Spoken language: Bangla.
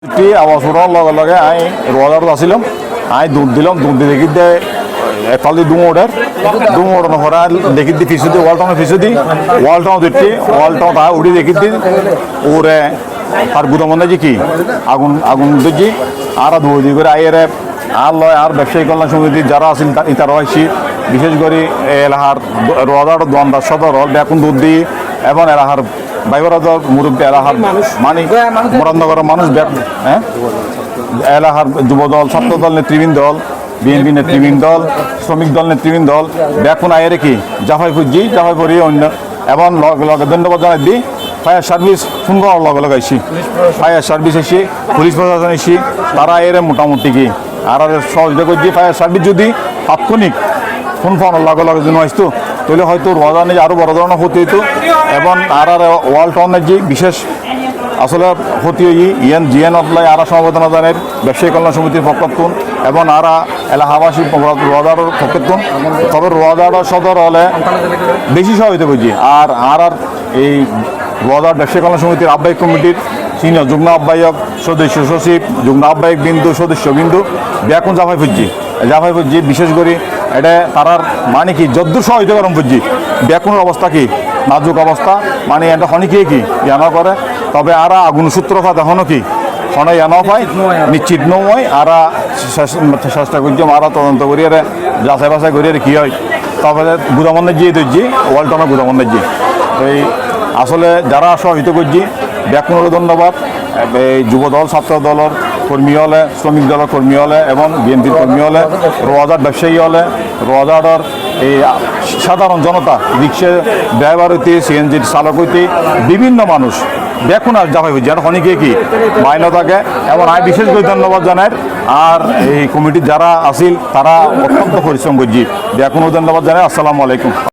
আওয়াজ ওঠার লগে লগে আমি রোজার আসছিলাম আমি দুধ দিলাম দুধ দিয়ে দেখি দে এফালি দুম ওঠানোর পরে দেখি দি ফিসু দিই ওয়ালটাউন ফিসু দিই ওয়ালটাউন দিচ্ছি ওয়ালটাউন তা উড়ি দেখি দি ওরে আর গুদামনে যে কি আগুন আগুন দিচ্ছি আর ধুয়ে করে আইরে আর লয় আর ব্যবসায়ী কল্যাণ সমিতি যারা আছেন ইতারা হয়েছি বিশেষ করে এলাহার রোজার দোয়ানদার সদর হল বেকুন দুধ দিই এবং এলাহার বাইবরাজর মুরব্বী এলাহার মানে মোরান্দগরের মানুষ হ্যাঁ এলাহার যুবদল ছাত্রদল নেতৃবৃন্দ দল বিএনপি নেতৃবৃন্দ দল শ্রমিক দল নেতৃবৃন্দ দল বেকুন আয়ের কি জাফাই ফুজি জাফাই পরি অন্য এবং লগে লগে ধন্যবাদ জানাই দিই ফায়ার সার্ভিস ফোন করার লগে লগে আইসি ফায়ার সার্ভিস এসি পুলিশ প্রশাসন এসি তারা এর মোটামুটি কি আর সহযোগিতা করছি ফায়ার সার্ভিস যদি তাৎক্ষণিক ফোন ফোনের লগে লগে জন্য আসতো তাহলে হয়তো রোজা নিয়ে আরও বড় ধরনের ক্ষতি হইতো এবং আর ওয়ার্ল্ড টাউনের যে বিশেষ আসলে ক্ষতি ইয়ান জিএন অফলাই আরা সমবেদনা জানের ব্যবসায়ী কল্যাণ সমিতির পক্ষতুন এবং আরা এলাহাবাসী রোজার পক্ষতুন তবে রোজার সদর হলে বেশি সহায়তা করছি আর আর এই রোজার ব্যবসায়ী কল্যাণ সমিতির আহ্বায়ক কমিটির সিনিয়র যুগ্ম আহ্বায়ক সদস্য সচিব যুগ্ম আহ্বায়ক বিন্দু সদস্য বিন্দু ব্যাকুন জাফাই ফুজি বিশেষ করে এটা তারার মানে কি যদ্দূর সহায়তা করম ফুজি ব্যাকুনের অবস্থা কি নাজুক অবস্থা মানে এটা হনিকে কি জানা করে তবে আরা আগুন সূত্রপাত এখনও কি হনে জানা পায় নিশ্চিত নয় আরা চেষ্টা করছি আরা তদন্ত করি যাচাই বাছাই করি কি হয় তবে গুদামনের যে ধরছি ওয়ালটনের গুদামনের যে এই আসলে যারা সহায়তা করছি ব্যাকুনের ধন্যবাদ এই যুবদল ছাত্র দলের কর্মী হলে শ্রমিক দলের কর্মী হলে এবং বিএনপির কর্মী হলে রোজার ব্যবসায়ী হলে রোজার এই সাধারণ জনতা রিক্সা ড্রাইভার হইতে সিএনজির চালক হইতে বিভিন্ন মানুষ দেখুন আর যাবে যেন অনেকে কি মাইন থাকে এবং আমি বিশেষ করে ধন্যবাদ জানাই আর এই কমিটির যারা আছিল তারা অত্যন্ত পরিশ্রম করছি দেখুন ধন্যবাদ জানাই আসসালামু আলাইকুম।